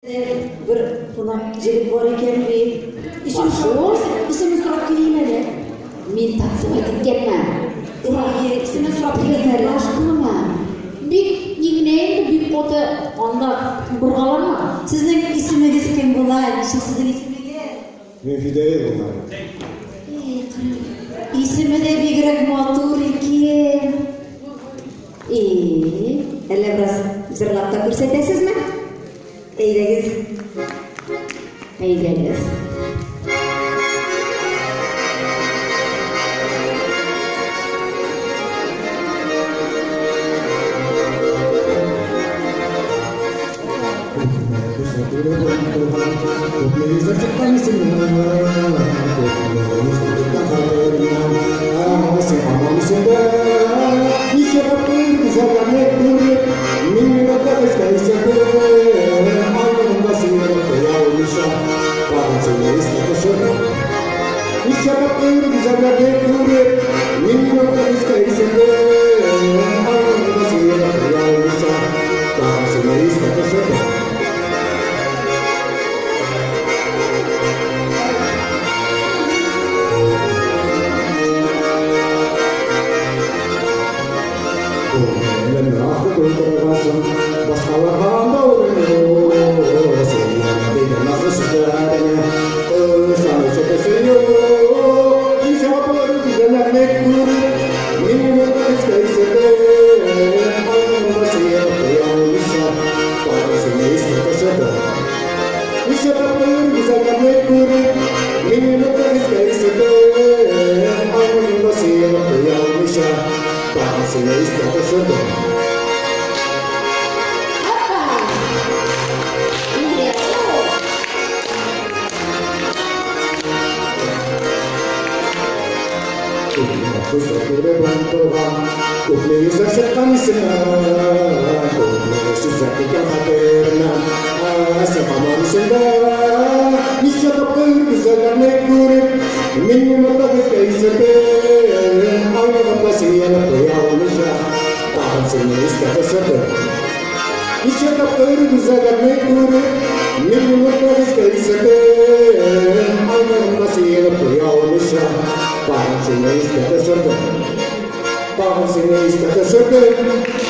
Bir buna jigit var ekan bir işim şu, işimi so'rab kelinglar. Men taqsim etib ketman. İşini so'rab kelinglar, qilaman. Bik yig'naydi, bik ota onda burg'alanma. Sizning ismingiz kim bo'ladi? Sizning ismingiz? Men Fidoyev bo'laman. İsmi de bigrek motor ekan. Hele biraz zırlab da ko'rsatasizmi? Eylegiz. Eylegiz. Para